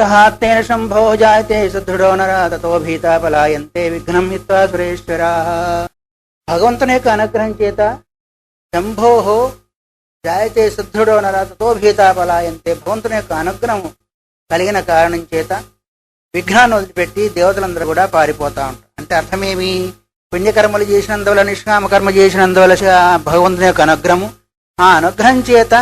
అగ్రహాత్తేన శంభో జాయతే సుదృఢో నర తతో భీతా పలాయంతే విఘ్నం హిత్వా సురేశ్వరా. భగవంతుని యొక్క అనుగ్రహం చేత శంభోహో జాయతే సుదృఢో నర తతో భీతా పలాయంతే, భగవంతుని యొక్క అనుగ్రహం కలిగిన కారణం చేత విఘ్నాన్ని వదిలిపెట్టి దేవతలందరూ కూడా పారిపోతా ఉంటారు. అంటే అర్థమేమి? పుణ్యకర్మలు చేసినందువల్ల, నిష్కామ కర్మ చేసినందువల్ల భగవంతుని యొక్క అనుగ్రహము, ఆ అనుగ్రహం చేత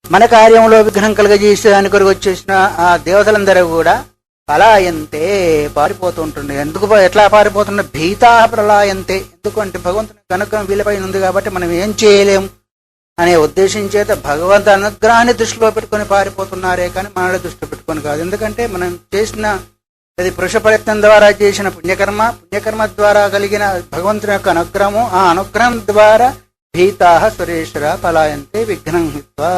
మన కార్యంలో విఘ్నం కలుగజేసేదాని కొరకు వచ్చేసిన ఆ దేవతలందరూ కూడా పలాయంతే పారిపోతూ ఉంటుంది. ఎందుకు ఎట్లా పారిపోతున్నారు? భీతా ప్రళాయంతే. ఎందుకంటే భగవంతుని అనుగ్రహం వీళ్ళపైన ఉంది కాబట్టి మనం ఏం చేయలేము అనే ఉద్దేశం చేత భగవంతు అనుగ్రహాన్ని దృష్టిలో పెట్టుకొని పారిపోతున్నారే కానీ మనల్ని దృష్టిలో పెట్టుకొని కాదు. ఎందుకంటే మనం చేసిన అది పురుష ప్రయత్నం ద్వారా చేసిన పుణ్యకర్మ ద్వారా కలిగిన భగవంతుని యొక్క అనుగ్రహము, ఆ అనుగ్రహం ద్వారా భీతా సురేశ్వర పలాయంతే విఘ్నం హిత్వా,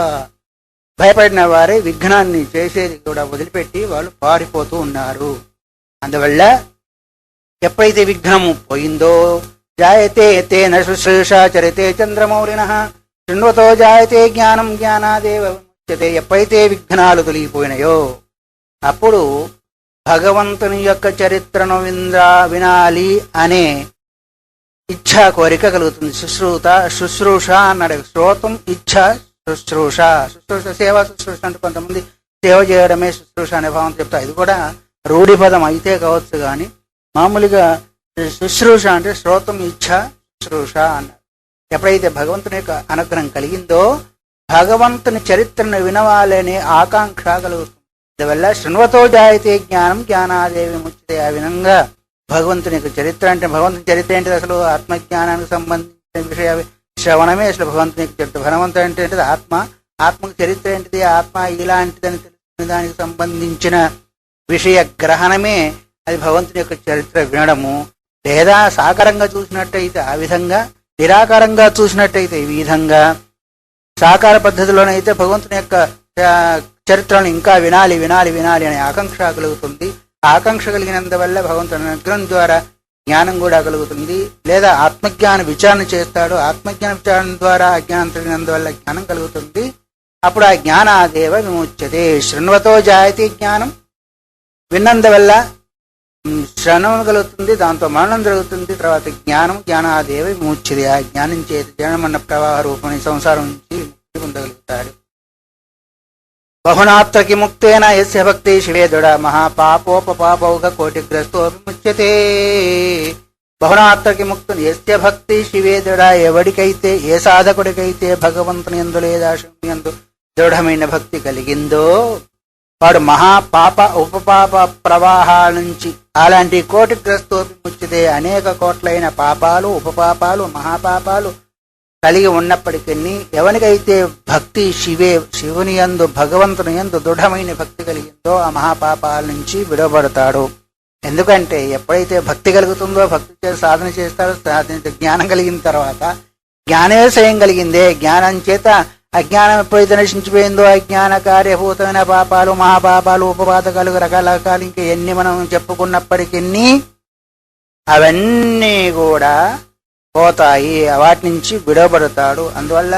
భయపడిన వారే విఘ్నాన్ని చేసేది కూడా వదిలిపెట్టి వాళ్ళు పారిపోతూ ఉన్నారు. అందువల్ల ఎప్పుడైతే విఘ్నము పోయిందో జాయతే తేన శుశ్రూషా చరితే చంద్రమౌళిన శృణ్వతో జాయతే జ్ఞానం జ్ఞానాదేవ ముచ్యతే. ఎప్పుడైతే విఘ్నాలు తొలగిపోయినాయో అప్పుడు భగవంతుని యొక్క చరిత్రను వినాలి అనే ఇచ్ఛా, కోరిక కలుగుతుంది. శుశ్రూష అన్నాడు. శ్రోతం ఇచ్ఛ శుశ్రూష. సేవా శుశ్రూష అంటే కొంతమంది సేవ చేయడమే శుశ్రూష అనే భావం చెప్తారు. ఇది కూడా రూఢి పదం అయితే కావచ్చు కానీ మామూలుగా శుశ్రూష అంటే శ్రోతం ఇచ్ఛ శుశ్రూష అన్నారు. ఎప్పుడైతే భగవంతుని యొక్క అనుగ్రహం కలిగిందో భగవంతుని చరిత్రను వినవాలనే ఆకాంక్ష కలుగుతుంది. అందువల్ల శృణ్వతో జాయతే జ్ఞానం జ్ఞానాదేవి ముచ్యతే. ఆ విధంగా భగవంతుని యొక్క చరిత్ర అంటే భగవంతుని చరిత్ర ఏంటిది? అసలు ఆత్మజ్ఞానానికి సంబంధించిన విషయ శ్రవణమే అసలు భగవంతుని యొక్క చరిత్ర. భగవంతుడు అంటే ఏంటిది? ఆత్మకు చరిత్ర ఏంటిది? ఆత్మ ఇలాంటిదని తెలుసుకునే దానికి సంబంధించిన విషయ గ్రహణమే అది భగవంతుని యొక్క చరిత్ర వినడము. లేదా సాకారంగా చూసినట్టయితే ఆ విధంగా, నిరాకారంగా చూసినట్టయితే ఈ విధంగా, సాకార పద్ధతిలోనైతే భగవంతుని యొక్క చరిత్రను ఇంకా వినాలి వినాలి వినాలి అనే ఆకాంక్ష కలుగుతుంది. ఆకాంక్ష కలిగినందువల్ల భగవంతుని అనుగ్రహం ద్వారా జ్ఞానం కూడా కలుగుతుంది. లేదా ఆత్మజ్ఞాన విచారణ చేస్తాడు. ఆత్మజ్ఞాన విచారణ ద్వారా అజ్ఞానం కలిగినందువల్ల జ్ఞానం కలుగుతుంది. అప్పుడు ఆ జ్ఞానాదేవ విముచ్యతే. శృణ్వతో జాయతే జ్ఞానం, విన్నందువల్ల శ్రవణం కలుగుతుంది, దాంతో మరణం జరుగుతుంది. తర్వాత జ్ఞానం జ్ఞానాదేవ విముచ్యతే. ఆ జ్ఞానం చేతి జ్ఞానం అన్న ప్రవాహ రూపం సంసారం నుంచి ముక్తి పొందగలుగుతాడు. బహునాత్రకి ముక్తేన యస్య భక్తి శివేదుడ మహాపాపోపపాపౌఘ కోటిగ్రస్తో విముచ్యతే. బహునాత్రకి ముక్తుని యస్య భక్తి శివేదుడ, ఎవడికైతే ఏ సాధకుడికైతే భగవంతుని యందు లేదా శివుని యందు దృఢమైన భక్తి కలిగిందో వాడు మహాపాప ఉపపాప ప్రవాహాల నుంచి, అలాంటి కోటిగ్రస్తో విముచ్యతే, అనేక కోట్లైన పాపాలు ఉపపాపాలు మహాపాపాలు కలిగి ఉన్నప్పటికీ ఎవరికైతే భక్తి శివుని యందు భగవంతుని యందు దృఢమైన భక్తి కలిగిందో ఆ మహాపాపాల నుంచి విడవబడతాడు. ఎందుకంటే ఎప్పుడైతే భక్తి కలుగుతుందో, భక్తి చేసి సాధన చేస్తారో, సాధన జ్ఞానం కలిగిన తర్వాత జ్ఞానేశయం కలిగిందే, జ్ఞానం చేత అజ్ఞానం ఎప్పుడైతే నశించిపోయిందో అజ్ఞాన కార్యభూతమైన పాపాలు మహాపాపాలు ఉపపాతకాలు రకరకాలు ఇంకా ఎన్ని మనం చెప్పుకున్నప్పటికీ అవన్నీ కూడా పోతాయి, వాటి నుంచి విడవబడతాడు. అందువల్ల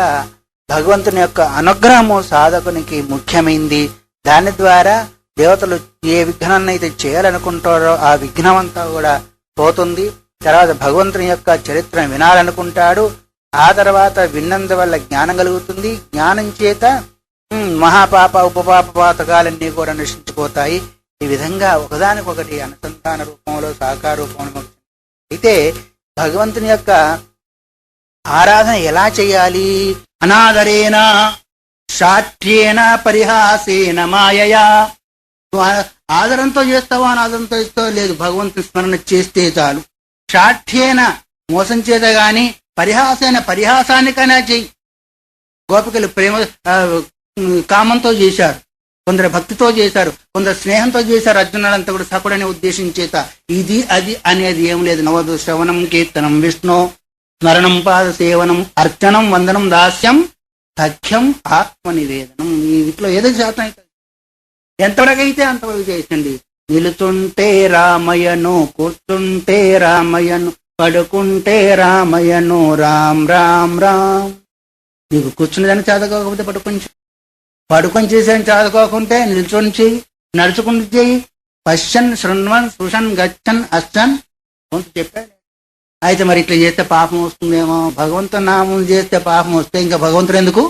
భగవంతుని యొక్క అనుగ్రహము సాధకునికి ముఖ్యమైంది. దాని ద్వారా దేవతలు ఏ విఘ్నాన్ని అయితే చేయాలనుకుంటారో ఆ విఘ్నం అంతా కూడా పోతుంది. తర్వాత భగవంతుని యొక్క చరిత్రను వినాలనుకుంటాడు. ఆ తర్వాత విన్నందువల్ల జ్ఞానం కలుగుతుంది. జ్ఞానం చేత మహాపాప ఉపపాప పాతకాలన్నీ కూడా నశించిపోతాయి. ఈ విధంగా ఒకదానికొకటి అనుసంధాన రూపంలో సాకార రూపంలో. అయితే భగవంతుని యొక్క ఆరాధన ఎలా చేయాలి? అనాదరేణ శాఠ్యేన పరిహాసేన మాయయా. ఆదరంతో చేస్తావా అనాదరంతో చేస్తావో లేదు, భగవంతుని స్మరణ చేస్తే చాలు. శాఠ్యేన మోసం చేత గాని, పరిహాసేన పరిహాసానికైనా చెయ్యి. గోపికలు ప్రేమ కామంతో చేశారు, కొందరు భక్తితో చేశారు, కొందరు స్నేహంతో చేశారు. అర్జునులంతా కూడా సకుడనే ఉద్దేశం చేత ఇది అది అనేది ఏం లేదు. నవదు శ్రవణం కీర్తనం విష్ణు స్మరణం పాద సేవనం అర్చనం వందనం దాస్యం సఖ్యం ఆత్మ నివేదనం. ఈ వీటిలో ఏదో శాతం అవుతుంది. ఎంతవరకు అయితే అంతవరకు చేసండి. నిలుచుంటే రామయ్యను, కూర్చుంటే రామయ్యను, పడుకుంటే రామయ్యను, రామ్ రామ్ రామ్. నీకు కూర్చునేదాన్ని చదువుకోకపోతే పడుకొని చేసాను, చదువుకోకుంటే నిల్చొని చెయ్యి. నడుచుకుంటూ చెయ్యి. పశ్చన్ శృణ్వన్ సుషన్ గచ్చన్ అశ్చన్ చెప్పాడు. అయితే మరి ఇట్లా చేస్తే పాపం వస్తుందేమో, భగవంతుని నామం చేస్తే పాపం వస్తే ఇంకా భగవంతుడు ఎందుకు?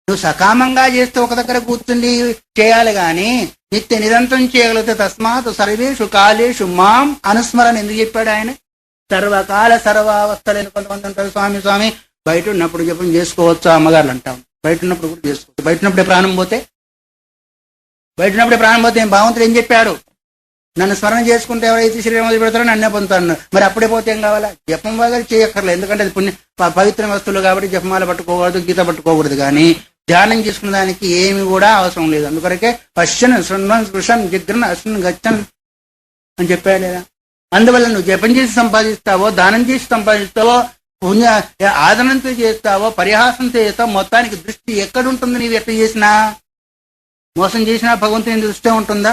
నువ్వు సకామంగా చేస్తే ఒక దగ్గర కూర్చుండి చేయాలి గాని నిత్య నిరంతరం చేయగలిగితే తస్మాత్ సర్వేషు కాలేషు మాం అనుస్మరణ ఎందుకు చెప్పాడు ఆయన? సర్వకాల సర్వావస్థలు కొంతమంది ఉంటారు, స్వామి స్వామి బయట ఉన్నప్పుడు జపం చేసుకోవచ్చు అమ్మగారులు అంటాం, బయట ఉన్నప్పుడు కూడా చేసుకోవచ్చు. బయట ఉన్నప్పుడే ప్రాణం పోతే భగవంతుడు ఏం చెప్పాడు? నన్ను స్మరణ చేసుకుంటే ఎవరైతే శరీరం మొదలు పెడతారో నన్నే పొందుతాను. మరి అప్పుడే పోతే ఏం కావాలా? జపం వగరు చేయక్కర్లేదు, ఎందుకంటే అది పవిత్ర వస్తువులు కాబట్టి జపమాల పట్టుకోకూడదు, గీత పట్టుకోకూడదు. కానీ ధ్యానం చేసుకున్న దానికి ఏమి కూడా అవసరం లేదు. అందుకొరకే పశ్చన్ శృణ్వన్ స్పృశన్ జిగ్రన్ అశ్వన్ గచ్చన్ అని చెప్పాడు లేదా? అందువల్ల నువ్వు జపం చేసి సంపాదిస్తావో, దానం చేసి సంపాదిస్తావో, పుణ్య ఆదరణంతో చేస్తావో, పరిహాసంతో చేస్తావో, మొత్తానికి దృష్టి ఎక్కడుంటుంది? నీవు ఎట్లా చేసినా, మోసం చేసినా భగవంతుని దృష్టి ఉంటుందా?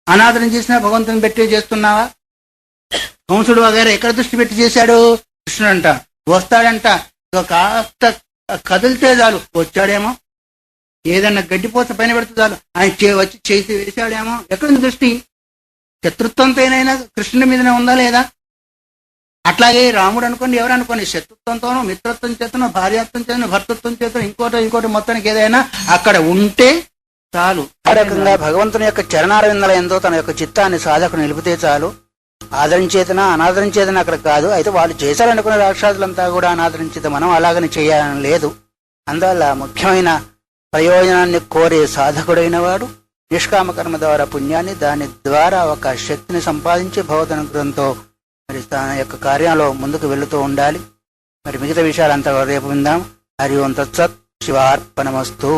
అనాదరం చేసినా భగవంతుని పెట్టి చేస్తున్నావా? కంసుడు వగైరా ఎక్కడ దృష్టి పెట్టి చేశాడు? కృష్ణుడు అంట వస్తాడంట, కాస్త కదిలితే చాలు వచ్చాడేమో, ఏదన్నా గడ్డిపోత పైన పెడితే చాలు ఆయన వచ్చి చేసి వేశాడేమో. ఎక్కడ దృష్టి? శత్రుత్వంతోనైనా కృష్ణుడి మీదనే ఉందా లేదా? అట్లాగే రాముడు అనుకోండి, ఎవరు అనుకోండి, శత్రుత్వంతోనో మిత్రత్వం చేతనో భార్యాత్వం చేతనో భర్తత్వం చేతనో ఇంకోటి మొత్తానికి ఏదైనా అక్కడ ఉంటే చాలు. ఆ రకంగా భగవంతుని యొక్క చరణారవిందల ఎందో తన యొక్క చిత్తాన్ని సాధకుడు నిలిపితే చాలు. ఆదరించేతనా అనాదరించేతనా అక్కడ కాదు. అయితే వాళ్ళు చేశారనుకున్న రాక్షసులంతా కూడా అనాదరించేత మనం అలాగని చేయాలని లేదు. అందువల్ల ముఖ్యమైన ప్రయోజనాన్ని కోరే సాధకుడైన వాడు నిష్కామ కర్మ ద్వారా పుణ్యాన్ని, దాని ద్వారా ఒక శక్తిని సంపాదించి భగవదనుగ్రహంతో మరి తన యొక్క కార్యంలో ముందుకు వెళుతూ ఉండాలి. మరి మిగతా విషయాలంతా రేపు విందాం. హరి ఓం తత్సత్. శివార్పణమస్తు.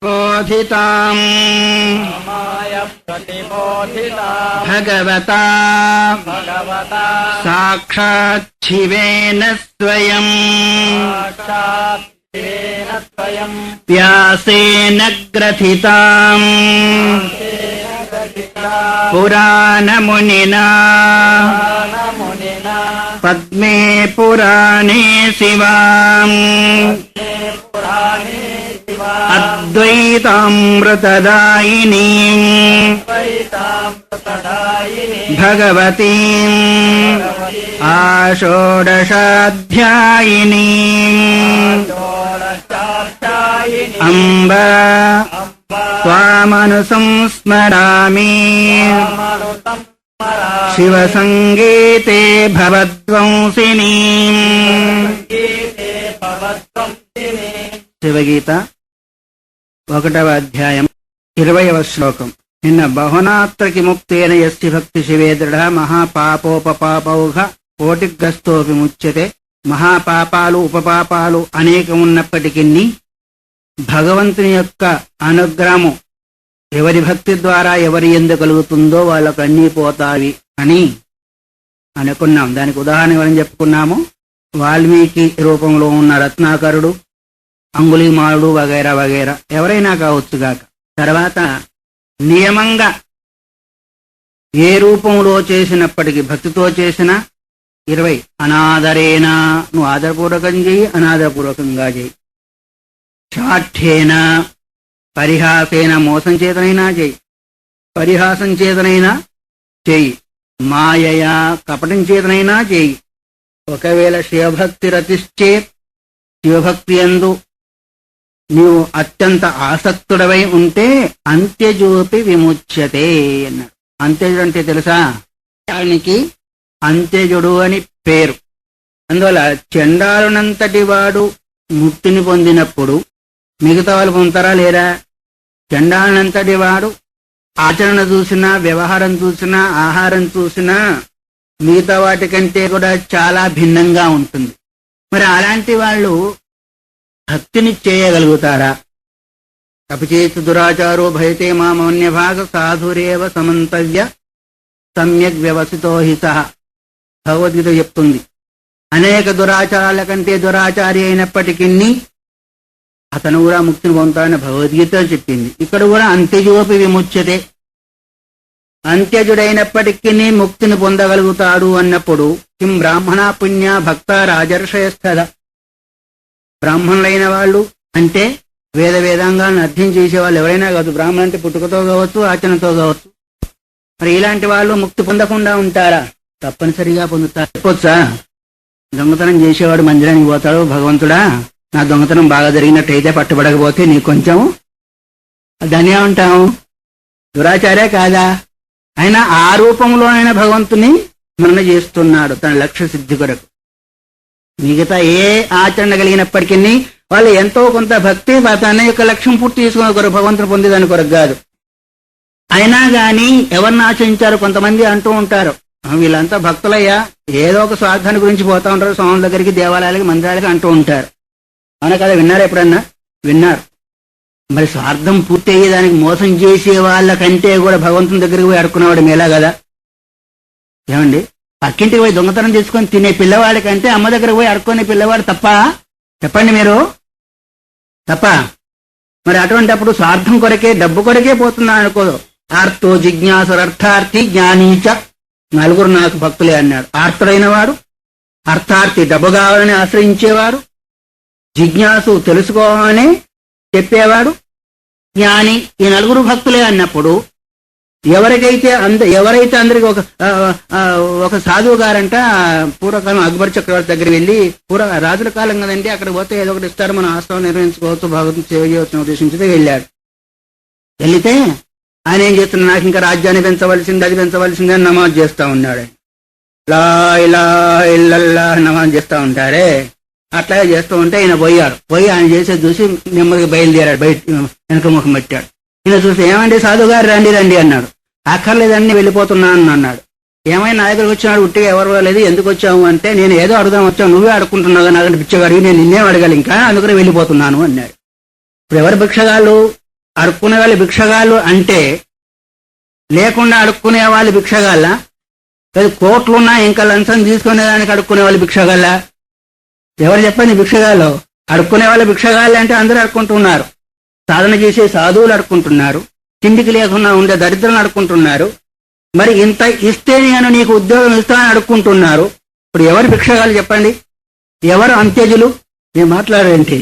బోధితాం భగవతా సాక్షాత్ శివేన స్వయం వ్యాసేన గ్రథితాం పురాణమునినా పద్మే పురాణే శివాం అద్వైతామృతదాయినీం భగవతీం ఆషోడశాధ్యాయినీం అంబ త్వామనుసంస్మరామి శివసంగీతే భవద్వంసినీం. శివగీత 1వ అధ్యాయం 20వ శ్లోకం. నిన్న బహునాత్రకి ముక్తేన యస్య భక్తి శివే దృఢ మహాపాపోపపాపౌఘ కోటిగ్రస్తోపి ముచ్యతే. మహాపాపాలు ఉపపాపాలు అనేకం ఉన్నప్పటికీ భగవంతుని యొక్క అనుగ్రహము ఎవరి భక్తి ద్వారా ఎవరి యందు కలుగుతుందో వాళ్ళకు అన్నీ పోతావి అని అనుకున్నాం. దానికి ఉదాహరణ ఎవరని చెప్పుకున్నాము? వాల్మీకి రూపంలో ఉన్న రత్నాకరుడు, అంగుళీమాలుడు వగైరా వగైరా ఎవరైనా కావచ్చుగాక. తర్వాత నియమంగా ఏ రూపంలో చేసినప్పటికీ భక్తితో చేసిన 20 అనాదరేనా, నువ్వు ఆదరపూర్వకం చేయి, అనాదరపూర్వకంగా చేయి. శాఠ్యేన పరిహాసేన, మోసం చేతనైనా చేయి, పరిహాసం చేతనైనా చేయి, మాయయా కపటం చేతనైనా చేయి. ఒకవేళ శివభక్తి రతిశ్చేత్, శివభక్తి యందు నీవు అత్యంత ఆసక్తుడవై ఉంటే అంత్యజోపి విముచ్యతే అన్నాడు. అంత్యజుడు అంటే తెలుసా? దానికి అంత్యజుడు అని పేరు. అందువల్ల చండాలునంతటి వాడు ముక్తిని పొందినప్పుడు మిగతా వాళ్ళు పొందుతారా లేరా? చండాలునంతటి వాడు ఆచరణ చూసినా, వ్యవహారం చూసినా, ఆహారం చూసినా మిగతా వాటికంటే కూడా చాలా భిన్నంగా ఉంటుంది. మరి అలాంటి వాళ్ళు భక్తిని చేయగలుగుతారా? అపిచేతు దురాచారో భయతే మామన్యభాగ సాధురేవ సమంతవ్య సమ్యక్ వ్యవసితో హితః. భగవద్గీత చెప్తుంది. అనేక దురాచారాల కంటే దురాచారి అయినప్పటికీ అతను కూడా ముక్తిని పొందుతాడని భగవద్గీత చెప్పింది. ఇక్కడ కూడా అంత్యజోపి విముచ్యతే, అంత్యజుడైనప్పటికీ ముక్తిని పొందగలుగుతాడు అన్నప్పుడు కిం బ్రాహ్మణ పుణ్య భక్త రాజర్షయస్థద. బ్రాహ్మణులైన వాళ్ళు అంటే వేదాంగాలను అధ్యయనం చేసే వాళ్ళు ఎవరైనా కావచ్చు, బ్రాహ్మణ అంటే పుట్టుకతో కావచ్చు, ఆచరణతో కావచ్చు. మరి ఇలాంటి వాళ్ళు ముక్తి పొందకుండా ఉంటారా? తప్పనిసరిగా పొందుతారు. చెప్పొచ్చా? దొంగతనం చేసేవాడు మందిరానికి పోతాడు, భగవంతుడా నా దొంగతనం బాగా జరిగినట్టయితే పట్టుబడకపోతే నీకు కొంచెం దాన్ని ఏమంటాము? దురాచారే కాదా? అయినా ఆ రూపంలో అయినా భగవంతుని స్మరణ చేస్తున్నాడు తన లక్ష్య సిద్ధి కొరకు. మిగతా ఏ ఆచరణ కలిగినప్పటికీ వాళ్ళు ఎంతో కొంత భక్తి తన యొక్క లక్ష్యం పూర్తి చేసుకునే కొరకు, భగవంతుని పొందేదాని కొరకు కాదు. అయినా గాని ఎవరిని ఆచరించారు? కొంతమంది అంటూ ఉంటారు, వీళ్ళంతా భక్తులయ్యా, ఏదో ఒక స్వార్థాన్ని గురించి పోతా ఉంటారు, స్వాముల దగ్గరికి, దేవాలయాలకి, మందిరాలకి అంటూ ఉంటారు. అవునా కదా? విన్నారా ఎప్పుడన్నా? విన్నారు. మరి స్వార్థం పూర్తి అయ్యేదానికి మోసం చేసే వాళ్ళకంటే కూడా భగవంతుని దగ్గరికి పోయి అడుక్కునేవాడు మేలా కదా? ఏమండి, పక్కింటికి పోయి దొంగతనం చేసుకొని తినే పిల్లవాడి కంటే అమ్మ దగ్గరకు పోయి అడుక్కునే పిల్లవాడు తప్ప? చెప్పండి మీరు, తప్ప? మరి అటువంటి అప్పుడు స్వార్థం కొరకే, డబ్బు కొరకే పోతున్నా అనుకోదు. ఆర్తో జిజ్ఞాసురర్థార్థి జ్ఞానీచ, నలుగురు నాకు భక్తులే అన్నాడు. ఆర్తుడైన వాడు, అర్థార్థి డబ్బు కావాలని ఆశ్రయించేవాడు, జిజ్ఞాసు తెలుసుకోవాలని చెప్పేవాడు, జ్ఞాని, ఈ నలుగురు భక్తులే అన్నప్పుడు ఎవరైతే అందరికి ఒక సాధువు గారంట పూర్వకాలం అక్బర్ చక్రవర్తి దగ్గర వెళ్ళి, రాజుల కాలం కదండి, అక్కడ పోతే ఏదో ఒకటి ఇస్తారు, మనం ఆశ్రమం నిర్వహించుకోవచ్చు, భగవంతుని సేవ చేయవచ్చు ఉద్దేశించితే వెళ్ళాడు. వెళితే ఆయన ఏం చేస్తున్నా, నాకు ఇంకా రాజ్యాన్ని పెంచవలసింది, అది పెంచవలసింది అని నమాజ్ చేస్తా ఉన్నాడు. లా ఇలాహ ఇల్లల్లాహ్ నమాజ్ చేస్తా ఉంటారే, అట్లాగే చేస్తూ ఉంటే ఈయన పోయి ఆయన చేసేది చూసి నెమ్మదిగా బయలుదేరాడు, బయట వెనక ముఖం పెట్టాడు. ఈయన చూసి, ఏమండి సాధువు గారు, రండి రండి అన్నాడు. అక్కర్లేదని వెళ్ళిపోతున్నాను అన్నాడు. ఏమైనా నా దగ్గరకు వచ్చినాడు, ఉట్టిగా ఎవరు లేదు, ఎందుకు వచ్చావు అంటే, నేను ఏదో అడుగుదాం వచ్చావు, నువ్వే అడుక్కుంటున్నావు నాకంటే పిచ్చగాడివి, నేను నిన్నేం అడగాలి ఇంకా, అందుకని వెళ్ళిపోతున్నాను అన్నాడు. ఇప్పుడు ఎవరు భిక్షగాళ్ళు? అడుక్కునే వాళ్ళు భిక్షగాళ్ళు అంటే లేకుండా అడుక్కునే వాళ్ళు భిక్షగాళ్ళ? లేదు, కోట్లున్నా ఇంకా లంచం తీసుకునేదానికి అడుక్కునే వాళ్ళు భిక్షగాళ్ళ? ఎవరు చెప్పండి భిక్షగాళ్ళు? అడుక్కునే వాళ్ళు భిక్షగాళ్ళు అంటే అందరూ అడుక్కుంటున్నారు. సాధన చేసే సాధువులు అడుక్కుంటున్నారు, తిండికి లేకుండా ఉండే దరిద్రులను అడుక్కుంటున్నారు. మరి ఇంత ఇస్తే నేను నీకు ఉద్యోగం ఇస్తానని అడుక్కుంటున్నారు. ఇప్పుడు ఎవరు భిక్షగాళ్ళు చెప్పండి? ఎవరు అంత్యజులు? నేను మాట్లాడేంటి?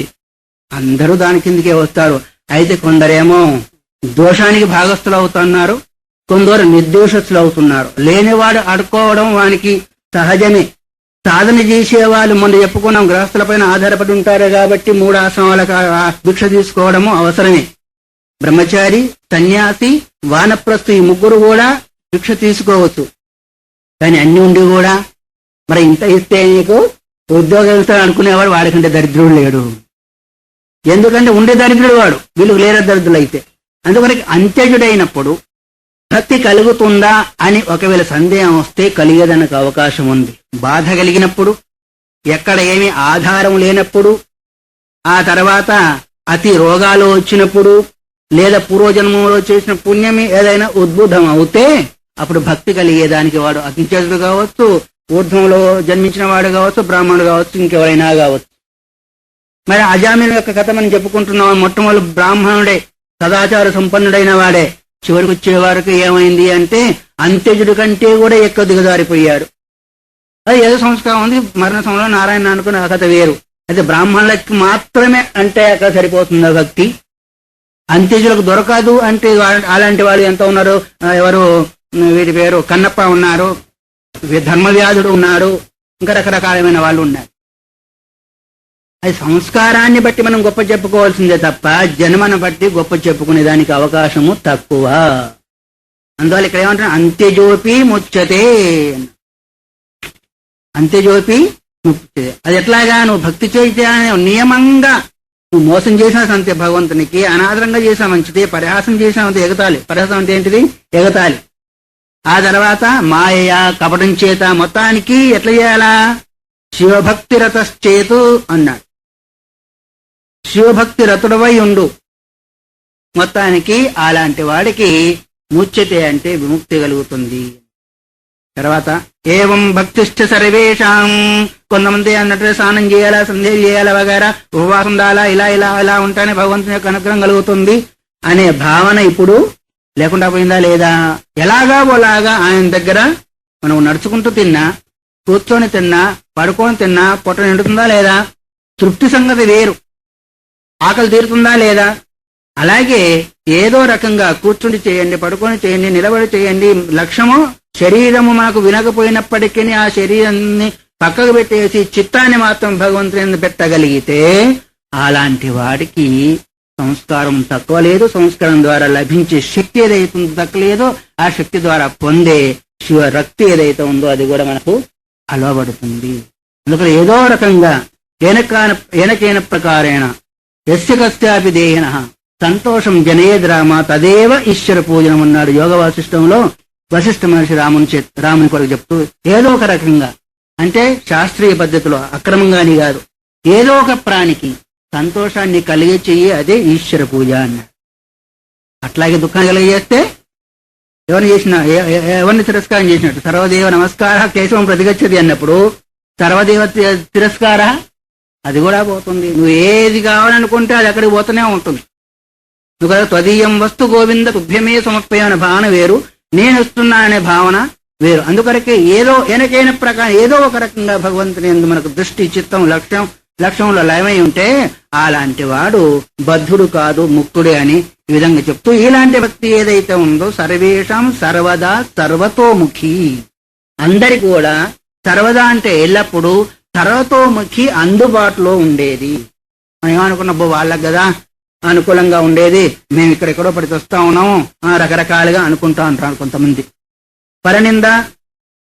అందరూ దాని కిందకే వస్తారు. అయితే కొందరేమో దోషానికి భాగస్థులు అవుతున్నారు, కొందరు నిర్దోషస్తులు అవుతున్నారు. లేనివాడు అడుక్కోవడం వానికి సహజమే. సాధన చేసే వాళ్ళు మొన్న చెప్పుకున్నాం, గృహస్థుల పైన ఆధారపడి ఉంటారు కాబట్టి 3 ఆశ్రమాలకు భిక్ష తీసుకోవడము అవసరమే. బ్రహ్మచారి, సన్యాసి, వానప్రస్థు, ఈ ముగ్గురు కూడా భిక్ష తీసుకోవచ్చు. కానీ అన్ని ఉండి కూడా మరి ఇంత ఇస్తే నీకు ఉద్యోగం ఇస్తాను అనుకునేవాడు వాడికంటే దరిద్రుడు లేడు. ఎందుకంటే ఉండే దరిద్రుడు వాడు, వీళ్ళు లేర దరిద్రులు అయితే. అందువరకు అంత్యజుడైనప్పుడు భక్తి కలుగుతుందా అని ఒకవేళ సందేహం వస్తే కలిగేదానికి అవకాశం ఉంది. బాధ కలిగినప్పుడు, ఎక్కడ ఏమీ ఆధారం లేనప్పుడు, ఆ తర్వాత అతి రోగాలు వచ్చినప్పుడు, లేదా పూర్వజన్మంలో చేసిన పుణ్యమి ఏదైనా ఉద్బుద్ధం అవుతే అప్పుడు భక్తి కలిగేదానికి వాడు అతిచేతుడు కావచ్చు, ఊర్ధ్వంలో జన్మించిన వాడు కావచ్చు, బ్రాహ్మణుడు కావచ్చు, ఇంకెవరైనా కావచ్చు. మరి అజామిను యొక్క కథ మనం చెప్పుకుంటున్నాం. మొట్టమొదటి బ్రాహ్మణుడే, సదాచార సంపన్నుడైన వాడే. చివరికి వచ్చే వారికి ఏమైంది అంటే అంత్యజుడి కంటే కూడా ఎక్కువ దిగజారిపోయాడు. అది ఏదో సంస్కారం ఉంది, మరణ సమయంలో నారాయణ అనుకున్న కథ వేరు. అయితే బ్రాహ్మణులకి మాత్రమే అంటే అక్కడ సరిపోతుందా భక్తి? అంత్యజులకు దొరకదు అంటే అలాంటి వాళ్ళు ఎంత ఉన్నారు? ఎవరు వీటి పేరు కన్నప్ప ఉన్నారు, ధర్మవ్యాధుడు ఉన్నారు, ఇంకా రకరకాలమైన వాళ్ళు ఉన్నారు. అది సంస్కారాన్ని బట్టి మనం గొప్ప చెప్పుకోవాల్సిందే తప్ప జన్మను బట్టి గొప్ప చెప్పుకునే దానికి అవకాశము తక్కువ. అందువల్ల ఇక్కడ ఏమంటారు? అంత్యజోపి ముచ్చతే. అంత్యజోపి ముచ్చతే. అది ఎట్లాగా? నువ్వు భక్తి చేస్తే నియమంగా నువ్వు మోసం చేసినా అంతే, భగవంతునికి అనాదరంగా చేసినా మంచిదే, పరిహాసం చేసినా అంతే ఎగతాలి. పరిహాసం అంటే ఏంటిది? ఎగతాలి. ఆ తర్వాత మాయ, కపటం చేత మొత్తానికి ఎట్లా చేయాలా? శివభక్తి రతశ్చేతు అన్నాడు. శివభక్తి రతుడవై ఉండు. మొత్తానికి అలాంటి వాడికి ముచ్యతే అంటే విముక్తి కలుగుతుంది. తర్వాత ఏవం భక్తిష్ట సర్వేషాం, కొంతమంది అన్నట్టు స్నానం చేయాలా, సంధ్యలు చేయాలా, వగైరా ఉపవాసం ఉండాలా, ఇలా ఇలా ఇలా ఉంటానే భగవంతుని యొక్క అనుగ్రహం కలుగుతుంది అనే భావన ఇప్పుడు లేకుండా పోయిందా లేదా? ఎలాగా ఓలాగా ఆయన దగ్గర మనం నడుచుకుంటూ తిన్నా, కూర్చొని తిన్నా, పడుకొని తిన్నా పొట్ట నిండుతుందా లేదా? తృప్తి సంగతి వేరు. ఆకలి తీరుతుందా లేదా? అలాగే ఏదో రకంగా కూర్చుండి చేయండి, పడుకొని చేయండి, నిలబడి చేయండి, లక్ష్యము శరీరము మనకు వినకపోయినప్పటికీ ఆ శరీరాన్ని పక్కకు పెట్టేసి చిత్తాన్ని మాత్రం భగవంతుని పెట్టగలిగితే అలాంటి వాడికి సంస్కారం తక్కువ లేదు, సంస్కారం ద్వారా లభించే శక్తి ఏదైతే తక్కువలేదో ఆ శక్తి ద్వారా పొందే శివ రక్తి ఏదైతే ఉందో అది కూడా మనకు అలవబడుతుంది. అందుకని ఏదో రకంగా ఏనకైన ప్రకారేణ యస్య కస్యాపి దేహినః సంతోషం జనేద్రామ తదేవ ఈశ్వర పూజనం అన్నాడు యోగ వాసిష్టంలో. వశిష్ఠ మహర్షి రాముని కొరకు చెప్తూ ఏదో ఒక రకంగా, అంటే శాస్త్రీయ పద్ధతిలో అక్రమంగాని కాదు, ఏదో ఒక ప్రాణికి సంతోషాన్ని కలిగే చెయ్యి, అదే ఈశ్వర పూజ అన్నాడు. అట్లాగే దుఃఖాన్ని కలిగజేస్తే ఎవరిని తిరస్కారం చేసినట్టు. సర్వదేవ నమస్కార కేశవం ప్రతిగచ్చది అన్నప్పుడు సర్వదేవ తిరస్కార అది కూడా పోతుంది. నువ్వు ఏది కావాలనుకుంటే అది అక్కడికి పోతూనే ఉంటుంది. నువ్వు కదా త్వదీయం వస్తు గోవింద తుభ్యమే సమర్పయ అనే భావన వేరు, నేను వస్తున్నా అనే భావన వేరు. అందుకొరకే ఏనకైన ప్రకారం ఏదో ఒక రకంగా భగవంతుని యందు మనకు దృష్టి, చిత్తం, లక్ష్యంలో లయమై ఉంటే అలాంటి వాడు బద్ధుడు కాదు, ముక్తుడే అని ఈ విధంగా చెప్తూ ఇలాంటి భక్తి ఏదైతే ఉందో సర్వేషాం సర్వదా సర్వతోముఖి, అందరికి కూడా సర్వదా అంటే ఎల్లప్పుడూ సర్వతోముఖి అందుబాటులో ఉండేది. మనం ఏమనుకున్నబ్బో వాళ్ళకి కదా అనుకూలంగా ఉండేది, మేము ఇక్కడెక్కడో పడితే వస్తా ఉన్నాము రకరకాలుగా అనుకుంటా ఉంటారు కొంతమంది. పరనింద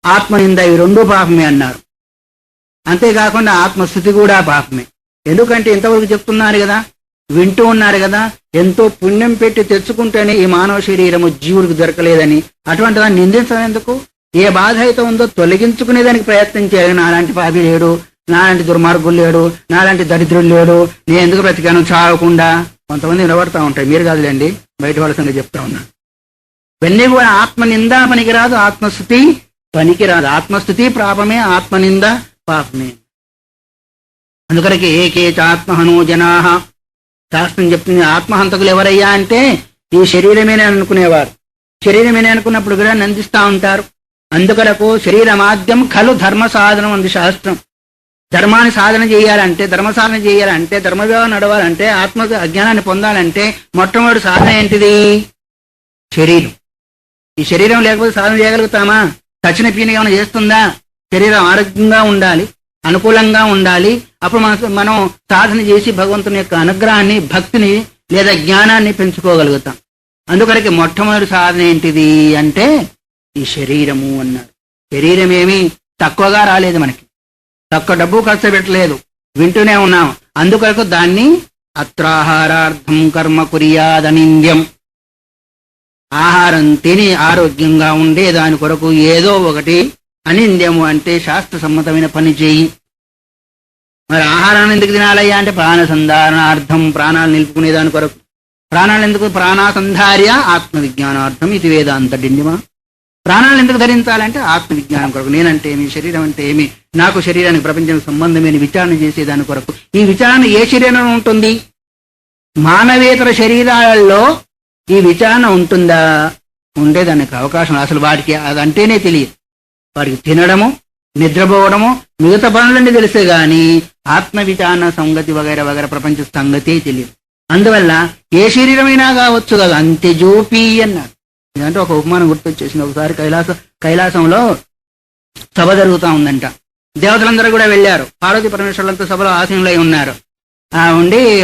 ఆత్మనింద ఇవి రెండూ పాపమే అన్నారు. అంతేకాకుండా ఆత్మస్థుతి కూడా పాపమే. ఎందుకంటే ఇంతవరకు చెప్తున్నారు కదా, వింటూ ఉన్నారు కదా, ఎంతో పుణ్యం పెట్టి తెచ్చుకుంటేనే ఈ మానవ శరీరము జీవుడికి దొరకలేదని అటువంటి దాన్ని నిందించడం ఎందుకు? ఏ బాధ అయితే ఉందో తొలగించుకునేదానికి ప్రయత్నం చేయాలి. నాలాంటి పాపి లేడు, నాలాంటి దుర్మార్గులు లేడు, నాలాంటి దరిద్రులు లేడు, నేను ఎందుకు బ్రతికాను చావకుండా. కొంతమంది నిలబడతా ఉంటాయి, మీరు కాదులేండి, బయట వాళ్ళ సంగతి చెప్తా ఉన్నాను. ఇవన్నీ కూడా ఆత్మనింద పనికిరాదు, ఆత్మస్థుతి పనికిరాదు. ఆత్మస్థుతి పాపమే, ఆత్మనింద పాపమే. అందుకరికి ఏకేచ ఆత్మహనో జనాహ, శాస్త్రం చెప్తుంది ఆత్మహంతకులు ఎవరయ్యా అంటే ఈ శరీరమేనే అనుకునేవారు. శరీరమేనే అనుకున్నప్పుడు కూడా నందిస్తా ఉంటారు. అందుకలకు శరీరమాద్యం ఖలు ధర్మ సాధనం అంది శాస్త్రం. ధర్మాన్ని సాధన చేయాలంటే, ధర్మ సాధన చేయాలంటే, ధర్మవ్యవహారం నడవాలంటే, ఆత్మ అజ్ఞానాన్ని పొందాలంటే మొట్టమొదటి సాధన ఏంటిది? శరీరం. ఈ శరీరం లేకపోతే సాధన చేయగలుగుతామా? తక్షణ పీన ఏమైనా చేస్తుందా? శరీరం ఆరోగ్యంగా ఉండాలి, అనుకూలంగా ఉండాలి. అప్పుడు మనం సాధన చేసి భగవంతుని యొక్క అనుగ్రహాన్ని, భక్తిని లేదా జ్ఞానాన్ని పెంచుకోగలుగుతాం. అందుకరికి మొట్టమొదటి సాధన ఏంటిది అంటే ఈ శరీరము అన్నారు. శరీరం ఏమీ తక్కువగా రాలేదు, మనకి తక్కువ డబ్బు ఖర్చు పెట్టలేదు, వింటూనే ఉన్నాం. అందుకొరకు దాన్ని అత్రాహారార్థం కర్మ కుర్యాదనింద్యం, ఆహారం తిని ఆరోగ్యంగా ఉండే దాని కొరకు ఏదో ఒకటి, అనింద్యము అంటే శాస్త్ర సమ్మతమైన పని చేయి. మరి ఆహారాన్ని ఎందుకు తినాలయ్యా అంటే ప్రాణసంధారణార్థం, ప్రాణాలు నిలుపుకునే దాని కొరకు. ప్రాణాలు ఎందుకు? ప్రాణాసంధార్య ఆత్మవిజ్ఞానార్థం ఇది వేదాంత డిండిమా. ప్రాణాలు ఎందుకు ధరించాలంటే ఆత్మవిజ్ఞానం కొరకు. నేనంటే ఏమి, శరీరం అంటే ఏమి, నాకు శరీరానికి ప్రపంచానికి సంబంధమైన విచారణ చేసేదాని కొరకు. ఈ విచారణ ఏ శరీరంలో ఉంటుంది? మానవేతర శరీరాలలో ఈ విచారణ ఉంటుందా? ఉండేదానికి అవకాశం అసలు వాడికి అదంటేనే తెలియదు. వాడికి తినడము, నిద్రపోవడము, మిగతా పనులన్నీ తెలిసే గాని ఆత్మ విచారణ సంగతి వగైరా వగైరా ప్రపంచ సంగతే తెలియదు. అందువల్ల ఏ శరీరమైనా కావచ్చు కదా, అంతే జోపి అన్నారు. ఇదంటే ఒక ఉపమానం గుర్తొచ్చేసింది. ఒకసారి కైలాసంలో సభ జరుగుతా ఉందంట. దేవతలందరూ కూడా వెళ్ళారు. పార్వతీ పరమేశ్వరులంతా సభలో ఆసీనులై ఉన్నారు.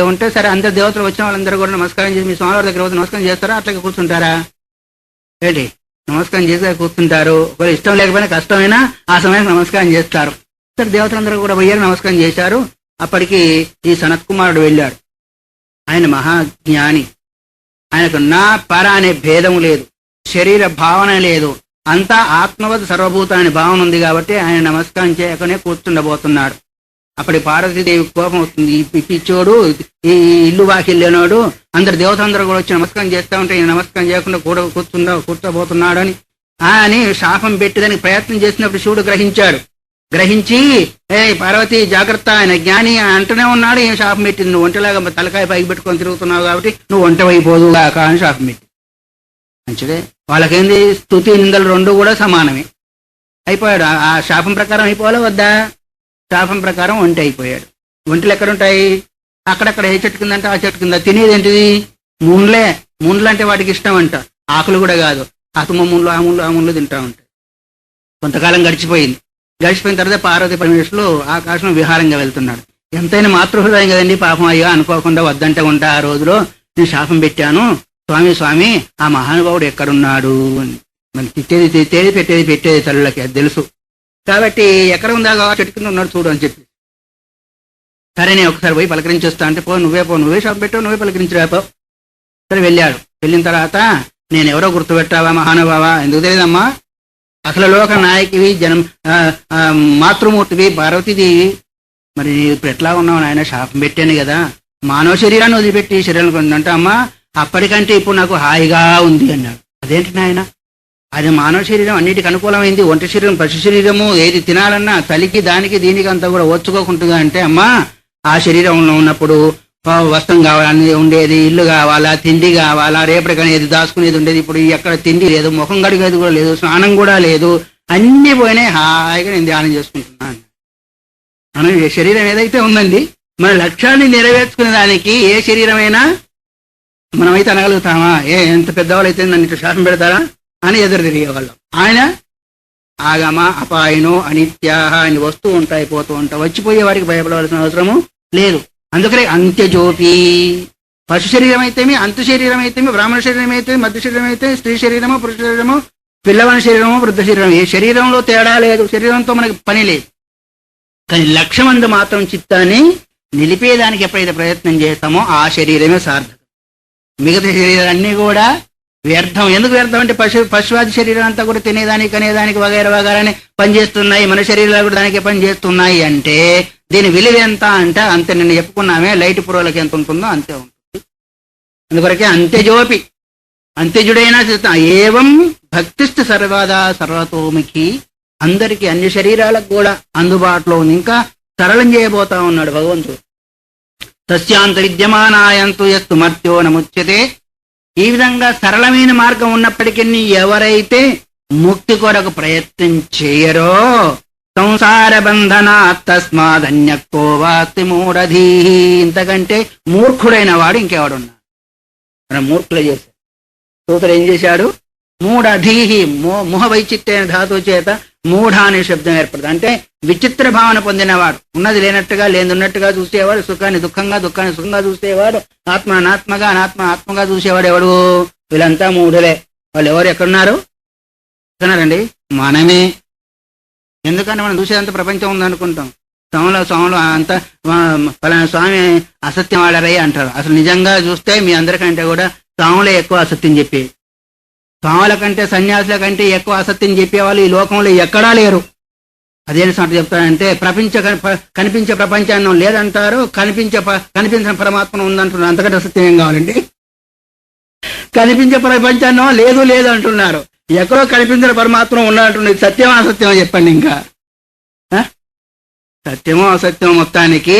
ఉంటే సరే అందరు దేవతలు వచ్చిన వాళ్ళందరూ కూడా నమస్కారం చేసి, మీ స్వామివారి దగ్గర పోతే నమస్కారం చేస్తారా, అట్లాగే కూర్చుంటారా? ఏంటి నమస్కారం చేసి కూర్చుంటారు. ఒకవేళ ఇష్టం లేకపోయినా కష్టమైనా ఆ సమయానికి నమస్కారం చేస్తారు. సరే దేవతలందరూ కూడా పోయారు, నమస్కారం చేశారు. అప్పటికి ఈ సనత్ కుమారుడు వెళ్ళాడు. ఆయన మహాజ్ఞాని. ఆయనకు నా పర అనే భేదం లేదు, శరీర భావన లేదు, అంతా ఆత్మవత్ సర్వభూతాన్ని భావన ఉంది కాబట్టి ఆయన నమస్కారం చేయకనే కూర్చుండబోతున్నాడు. అప్పటి పార్వతీదేవి కోపం వస్తుంది. ఈ పిచ్చోడు, ఈ ఇల్లు వాకిల్లేనోడు, అందరు దేవతందరూ కూడా వచ్చి నమస్కారం చేస్తా ఉంటే ఈయన నమస్కారం చేయకుండా కూర్చోబోతున్నాడు అని శాపం పెట్టేదానికి ప్రయత్నం చేసినప్పుడు శివుడు గ్రహించి పార్వతి జాగ్రత్త, ఆయన జ్ఞాని అంటూనే ఉన్నాడు. ఏం శాపం పెట్టింది, నువ్వు ఒంటలాగా తలకాయ పైకి పెట్టుకొని తిరుగుతున్నావు కాబట్టి నువ్వు ఒంటవైపోదు అని శాపం పెట్టి. మంచిదే, వాళ్ళకేంది స్తుతి నిందలు రెండు కూడా సమానమే. అయిపోయాడు. ఆ శాపం ప్రకారం అయిపోవాలా వద్దా? శాపం ప్రకారం ఒంటి అయిపోయాడు. ఒంటలు ఎక్కడుంటాయి? అక్కడక్కడ ఏ చెట్టు కింద అంటే ఆ చెట్టు కింద తినేది ఏంటిది ముండ్లే. ముండ్లు అంటే వాటికి ఇష్టం అంట, ఆకులు కూడా కాదు. అతుమ ముండ్లు ఆ ముండ్లు ఆ ముండ్లు తింటా ఉంటాయి. కొంతకాలం గడిచిపోయింది. గడిచిపోయిన తర్వాత పార్వతి పరమేశ్వరులు ఆకాశం విహారంగా వెళ్తున్నాడు. ఎంతైనా మాతృహృదయం కదండి పాపం. అయ్యో అనుకోకుండా వద్దంటే ఉంటా, ఆ రోజులో నేను శాపం పెట్టాను, స్వామి స్వామి ఆ మహానుభావుడు ఎక్కడున్నాడు అని. మరి తిట్టేది తిట్టేది, పెట్టేది పెట్టేది తల్లులకి అది తెలుసు. కాబట్టి ఎక్కడ ఉందా చెట్టు కింద ఉన్నాడు చూడు అని చెప్పి, సరే నేను ఒకసారి పోయి పలకరించి వస్తా అంటే, నువ్వే శాపం పెట్టావు, నువ్వే పలకరించి రాపో. సరే వెళ్ళాడు. వెళ్ళిన తర్వాత నేను ఎవరో గుర్తుపెట్టావా మహానుభావా? ఎందుకు తెలియదమ్మా, అసలు లోక నాయకివి, మాతృమూర్తివి, పార్వతీదేవి. మరి ఇప్పుడు ఎట్లా ఉన్నావు నాయన? శాపం పెట్టాను కదా, మానవ శరీరాన్ని వదిలిపెట్టి శరీరం కొందంటే అమ్మా అప్పటికంటే ఇప్పుడు నాకు హాయిగా ఉంది అన్నాడు. అదేంటి నాయన? అది మానవ శరీరం అన్నిటికి అనుకూలమైంది. ఒంటి శరీరం పశు శరీరము, ఏది తినాలన్నా చలికి దానికి దీనికి అంతా కూడా ఓర్చుకోకుండా అంటే అమ్మా ఆ శరీరంలో ఉన్నప్పుడు వస్త్రం కావాలని ఉండేది, ఇల్లు కావాలా, తిండి కావాలా, రేపటికని ఏది దాచుకునేది ఉండేది. ఇప్పుడు ఎక్కడ తిండి లేదు, ముఖం కడిగేది కూడా లేదు, స్నానం కూడా లేదు, అన్ని పోయినాయి. హాయిగా నేను ధ్యానం చేసుకుంటున్నాను. మనం ఏ శరీరం ఏదైతే ఉందండి, మన లక్ష్యాన్ని నెరవేర్చుకునే దానికి ఏ శరీరమైనా మనమైతే అనగలుగుతామా? ఎంత పెద్దవాళ్ళు అయితే నన్ను ఇట్లా శాపం పెడతారా అని ఎదురు తిరిగేవాళ్ళం. ఆయన ఆగమ అపాయనో అనిత్యాహ అని వస్తూ ఉంటాయి, పోతూ ఉంటాయి. వచ్చిపోయే వారికి భయపడవలసిన అవసరము లేదు. అందుకనే అంత్యజోపి, పశు శరీరం అయితేమి, అంతు శరీరం అయితేమి, బ్రాహ్మణ శరీరం అయితే, మధ్య శరీరం అయితే, స్త్రీ శరీరము, పురుష శరీరము, పిల్లవాని శరీరము, వృద్ధ శరీరం, ఏ శరీరంలో తేడా లేదు. శరీరంతో మనకి పని లేదు. కానీ లక్ష్యమందు మాత్రం చిత్తాన్ని నిలిపేదానికి ఎప్పుడైతే ప్రయత్నం చేస్తామో ఆ శరీరమే సార్థకం. మిగతా శరీరాలన్నీ కూడా వ్యర్థం. ఎందుకు వ్యర్థం అంటే పశువాది శరీరం అంతా కూడా తినేదానికి అనేదానికి వగైరా వగైరానే పనిచేస్తున్నాయి. మన శరీరాలు కూడా దానికి పనిచేస్తున్నాయి. అంటే దీని విలువ ఎంత అంటే అంతే. నిన్ను చెప్పుకున్నామే, లైట్ పురోలకి ఎంత ఉంటుందో అంతే ఉంటుంది. అందుకొరకే అంత్యజోపి, అంత్యజుడైనా ఏవం భక్తిస్తు సర్వదా సర్వతోముఖి, అందరికీ అన్ని శరీరాలకు కూడా అందుబాటులో ఉంది. ఇంకా సరళం చేయబోతా ఉన్నాడు భగవంతుడు. తస్యాంత విద్యమానాయంతు యస్తు మర్త్యో నముచ్యతే. ఈ విధంగా సరళమైన మార్గం ఉన్నప్పటికీ ఎవరైతే ముక్తి కొరకు ప్రయత్నం చేయరో సంసార బంధన తస్మాదన్యకో వాస్తి మూఢధీ. ఇంతకంటే మూర్ఖుడైన వాడు ఇంకెవడున్నాడు? మన మూర్ఖులు చేశాడు. సూత్రుడు ఏం చేశాడు? మూఢధీహి, ముహ వైచిత్రైన ధాతువు చేత మూఢ అనే శబ్దం ఏర్పడుతుంది. అంటే విచిత్ర భావన పొందినవాడు, ఉన్నది లేనట్టుగా లేనున్నట్టుగా చూసేవాడు, సుఖాన్ని దుఃఖంగా దుఃఖాన్ని సుఖంగా చూసేవాడు, ఆత్మ అనాత్మగా అనాత్మ ఆత్మగా చూసేవాడు ఎవడు? వీళ్ళంతా మూఢులే. వాళ్ళు ఎవరు ఎక్కడున్నారు? ఎక్కడున్నారండి? మనమే. ఎందుకంటే మనం చూసేదంత ప్రపంచం ఉందనుకుంటాం. స్వాములు అంతా పలానా స్వామి అసత్యం ఆడారయ్య అంటారు. అసలు నిజంగా చూస్తే మీ అందరికంటే కూడా స్వాములే ఎక్కువ అసత్యం చెప్పేది. స్వాముల కంటే సన్యాసుల కంటే ఎక్కువ అసత్యం చెప్పేవాళ్ళు ఈ లోకంలో ఎక్కడా లేరు. అదేం సంగతి చెప్తారంటే కనిపించే ప్రపంచాన్ని లేదంటారు, కనిపించిన పరమాత్మ ఉందంటున్నారు. అంతకంటే అసత్యం ఏం కావాలండి? కనిపించే ప్రపంచాన్నో లేదు అంటున్నారు, ఎక్కడో కనిపించిన పరమాత్మ ఉన్నట్టున్నది. సత్యమో అసత్యమో చెప్పండి. ఇంకా సత్యమో అసత్యమో మొత్తానికి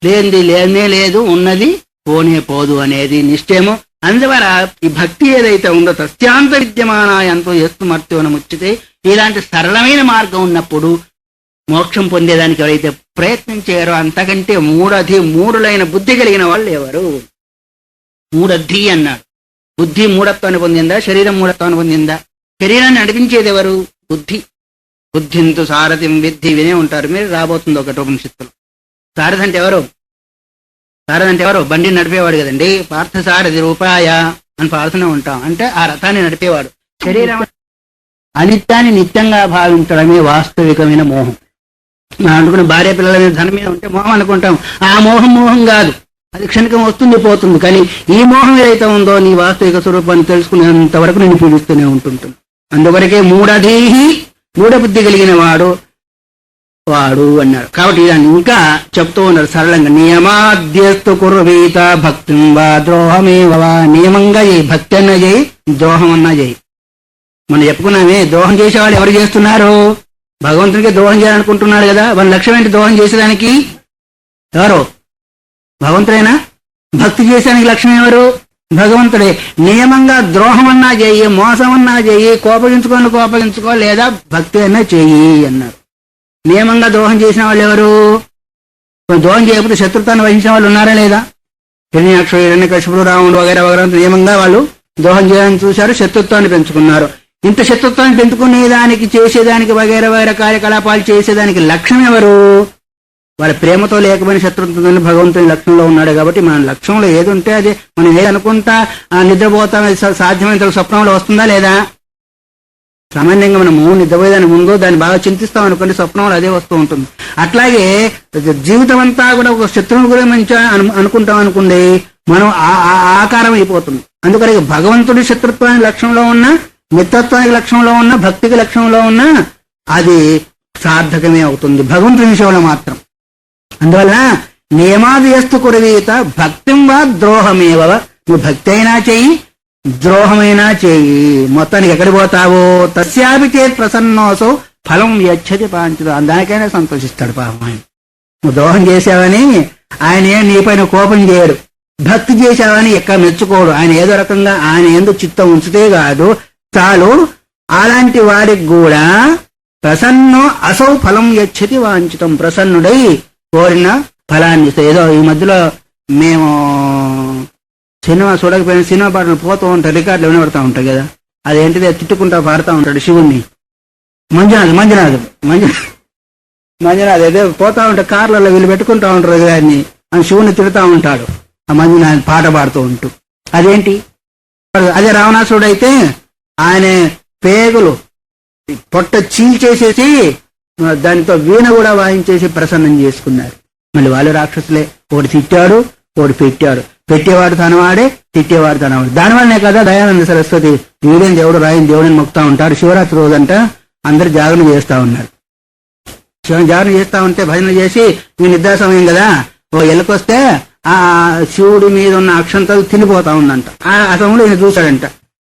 లేనిది లేనే లేదు, ఉన్నది పోనే పోదు అనేది నిశ్చయము. అందువల్ల ఈ భక్తి ఏదైతే ఉందో తస్యాంత విద్యమానాయంతో ఎస్తు మర్త్యోన ముచ్చితే, ఇలాంటి సరళమైన మార్గం ఉన్నప్పుడు మోక్షం పొందేదానికి ఎవరైతే ప్రయత్నం చేయరో అంతకంటే మూఢులైన బుద్ధి కలిగిన వాళ్ళు ఎవరు? మూఢధి అన్నాడు. బుద్ధి మూఢత్వాన్ని పొందిందా? శరీరం మూఢత్వాన్ని పొందిందా? శరీరాన్ని నడిపించేది ఎవరు? బుద్ధి. బుద్ధింతు సారథిం విద్ధి వినే ఉంటారు మీరు, రాబోతుంది ఒకటి ఉపనిషత్తులు. సారథి అంటే ఎవరు? సారథి ఎవరు? బండిని నడిపేవాడు కదండి. పార్థసారథి రూపాయ అని పాడుతూనే ఉంటాం. అంటే ఆ రథాన్ని నడిపేవాడు. శరీరం అనిత్యాన్ని నిత్యంగా భావించడమే వాస్తవికమైన మోహం. మనం అనుకున్న భార్య పిల్లల మీద ధనం మీద ఉంటే మోహం అనుకుంటాం. ఆ మోహం కాదు, అది క్షణికం వస్తుంది పోతుంది. కానీ ఈ మోహం ఏదైతే ఉందో నీ వాస్తవిక స్వరూపాన్ని తెలుసుకునేంత వరకు నేను పీడిస్తూనే ఉంటుంటాను. అందువరకే మూఢధీహి, మూఢబుద్ధి కలిగిన వాడు అన్నారు. కాబట్టి దాన్ని ఇంకా చెప్తూ ఉన్నారు సరళంగా. నియమాద్యస్తు కుర్వీత భక్తి వా ద్రోహమేవా. నియమంగా చేయి, భక్తి అన్నా చేయి, ద్రోహం అన్నా చేయి. మనం చెప్పుకున్నామే, ద్రోహం చేసేవాళ్ళు ఎవరు చేస్తున్నారు? భగవంతుడికి ద్రోహం చేయాలనుకుంటున్నాడు కదా. వాళ్ళ లక్ష్యం ఏంటి? ద్రోహం చేసేదానికి ఎవరు? భగవంతుడైనా. భక్తి చేసేదానికి లక్ష్యం ఎవరు? భగవంతుడే. నియమంగా ద్రోహం అన్నా చెయ్యి, మోసం అన్నా చెయ్యి, కోపగించుకో, లేదా భక్తి అన్నా చెయ్యి అన్నారు. నియమంగా ద్రోహం చేసిన వాళ్ళు ఎవరు? ద్రోహం చేయకపోతే శత్రుత్వాన్ని వహించిన వాళ్ళు ఉన్నారా లేదా? హిరణ్యాక్షుడు, హిరణ్యకశిపుడు, రావణుడు వగైరా వగైరా నియమంగా వాళ్ళు ద్రోహం చేయాలని చూశారు, శత్రుత్వాన్ని పెంచుకున్నారు. ఇంత శత్రుత్వాన్ని పెంచుకునేదానికి, చేసేదానికి, వగైరా వగైరా కార్యకలాపాలు చేసేదానికి లక్ష్యం ఎవరు? వాళ్ళ ప్రేమతో లేకపోయిన శత్రుత్వం భగవంతుని లక్ష్యంలో ఉన్నాడు. కాబట్టి మన లక్ష్యంలో ఏది ఉంటే అది మనం ఏది అనుకుంటా నిద్రపోతాం, సాధ్యమైనంత స్వప్నంలో వస్తుందా లేదా? సామాన్యంగా మనము నిద్రపోయేదానికి ముందు దాన్ని బాగా చింతిస్తాం అనుకోండి, స్వప్నంలో అదే వస్తూ ఉంటుంది. అట్లాగే జీవితం అంతా కూడా ఒక శత్రువుని గురించి మంచిగా అనుకుంటాం అనుకోండి, మనం ఆకారం అయిపోతుంది. అందుకని భగవంతుడి శత్రుత్వానికి లక్ష్యంలో ఉన్న, మిత్రత్వానికి లక్ష్యంలో ఉన్న, భక్తికి లక్ష్యంలో ఉన్న అది సార్థకమే అవుతుంది భగవంతుడి విషయంలో మాత్రం. అందువల్ల నియమాదియస్తు కురవీత భక్తిం వా ద్రోహమేవ. నువ్వు భక్తి అయినా చెయ్యి, ద్రోహమైనా చెయ్యి, మొత్తానికి ఎక్కడికి పోతావో తస్యాపి చేత్ ప్రసన్నోసో ఫలం యచ్చతి పాంచదు. దానికైనా సంతోషిస్తాడు పాపం ఆయన. నువ్వు ద్రోహం చేశావని ఆయన నీ పైన కోపం చేయడు, భక్తి చేశావని ఎక్కడ మెచ్చుకోడు. ఆయన ఏదో రకంగా ఆయన ఎందుకు చిత్తం ఉంచితే కాదు చాలు. అలాంటి వాడికి కూడా ప్రసన్నో అసౌ ఫలం యచ్చతి వాంఛితం, ప్రసన్నుడై కోరిన ఫలాన్ని ఇస్తే. ఏదో ఈ మధ్యలో మేము సినిమా చూడకపోయిన సినిమా పాటలు పోతూ ఉంటాయి, రికార్డులు వినబడతా ఉంటాయి కదా, అదేంటిదే తిట్టుకుంటా పాడుతూ ఉంటాడు శివుణ్ణి. మంజునాథ్ ఏదో పోతా ఉంటే కార్లలో వీళ్ళు పెట్టుకుంటా ఉంటారు దాన్ని, అని శివుని తిడుతూ ఉంటాడు ఆ మంజునాథ్ పాట పాడుతూ ఉంటూ. అదేంటి? అదే రావణాసురుడు అయితే ఆయన పేగులు పొట్ట చీల్చేసేసి దానితో వీణ కూడా వాయించేసి ప్రసన్నం చేసుకున్నారు. మళ్ళీ వాళ్ళు రాక్షసులే, ఒకటి తిట్టాడు, ఒకటి పెట్టాడు. పెట్టేవాడు తనవాడే, తిట్టేవాడు తనవాడు. దానివల్లనే కదా దయానంద సరస్వతి వీడేం దేవుడు రాయని దేవుడిని మొక్కుతా ఉంటారు. శివరాత్రి రోజంట అందరు జాగరణ చేస్తా ఉన్నారు. జాగరణ చేస్తా ఉంటే భజన చేసి ఈ నిద్రా సమయం కదా, ఓ ఎలకొస్తే ఆ శివుడి మీద ఉన్న అక్షంతలు తినిపోతా ఉందంట. ఆ సమయంలో ఈయన చూశాడంట,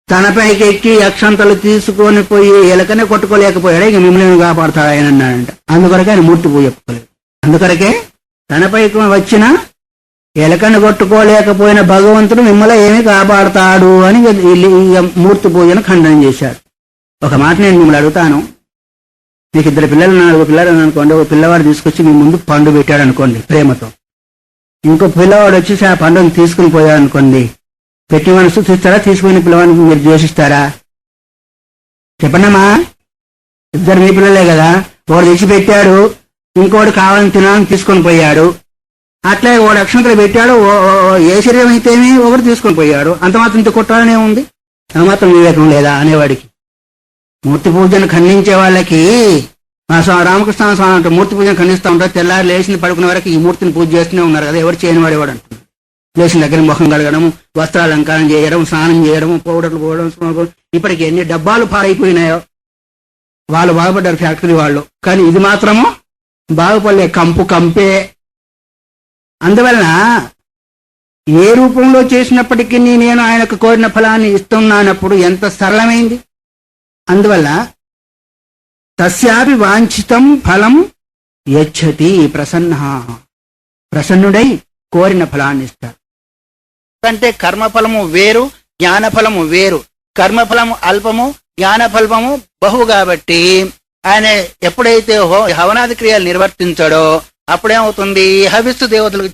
తనపైకి ఎక్కి అక్షంతలు తీసుకొని పోయి ఎలకనే కొట్టుకోలేకపోయాడు, ఇక మిమ్మల్ని కాపాడుతాడు ఆయన అన్నాడంట. అందుకొరకే ఆయన మూర్తి పూజ చెప్పుకోలేదు. అందుకొరకే తనపైకి వచ్చిన ఎలకను కొట్టుకోలేకపోయిన భగవంతుడు మిమ్మల్ని ఏమి కాపాడుతాడు అని మూర్తి పూజను ఖండన చేశాడు. ఒక మాట నేను మిమ్మల్ని అడుగుతాను, మీకు 2 పిల్లలు 4 పిల్లలు అనుకోండి, ఒక పిల్లవాడు తీసుకొచ్చి మీ ముందు పండు పెట్టాడు అనుకోండి ప్రేమతో, ఇంకో పిల్లవాడు వచ్చేసి ఆ పండుని తీసుకుని పోయాడు అనుకోండి, పెట్టి మనసు చూస్తారా, తీసుకుని పిల్లవాడిని మీరు ద్వేషిస్తారా? చెప్పండమ్మా. 2 మీ పిల్లలే కదా, ఒకడు తెచ్చి పెట్టాడు, ఇంకోటి కావాలని తినాలని తీసుకొని పోయాడు. అట్లే ఒకడు అక్షంతలు పెట్టాడు, ఏ శరీరం అయితేమి ఒకటి తీసుకొని పోయాడు. అంత మాత్రం ఇంత కొట్టాలనే ఉంది, ఆ మాత్రం వివేకం లేదా అనేవాడికి? మూర్తి పూజను ఖండించే వాళ్ళకి రామకృష్ణ స్వామి అంటే మూర్తి పూజను ఖండిస్తూ ఉంటారు. తెల్లారి లేచిన పడుకునే వరకు ఈ మూర్తిని పూజ చేస్తూనే ఉన్నారు కదా, ఎవరు చేయని వాడేవాడు అంటున్నారు. లేచిన దగ్గర ముఖం కడగడం, వస్త్రాలు అలంకారం చేయడం, స్నానం చేయడం, పౌడర్లు పోవడం, ఇప్పటికి ఎన్ని డబ్బాలు పాడైపోయినాయో. వాళ్ళు బాగుపడ్డారు ఫ్యాక్టరీ వాళ్ళు, కానీ ఇది మాత్రము బాగుపడలే, కంపే. అందువలన ఏ రూపంలో చేసినప్పటికీ నేను ఆయనకు కోరిన ఫలాన్ని ఇస్తున్నానప్పుడు ఎంత సరళమైంది. అందువల్ల తస్యాపి వాంఛితం ఫలం యచ్చతి ప్రసన్నుడై కోరిన ఫలాన్ని ఇస్తాడు. అంటే కర్మఫలము వేరు, జ్ఞానఫలము వేరు. కర్మఫలము అల్పము, జ్ఞానఫలము బహువు. కాబట్టి ఆయన ఎప్పుడైతే హవనాది క్రియలు నిర్వర్తించాడో అప్పుడేమవుతుంది, హవిస్సు దేవతలకు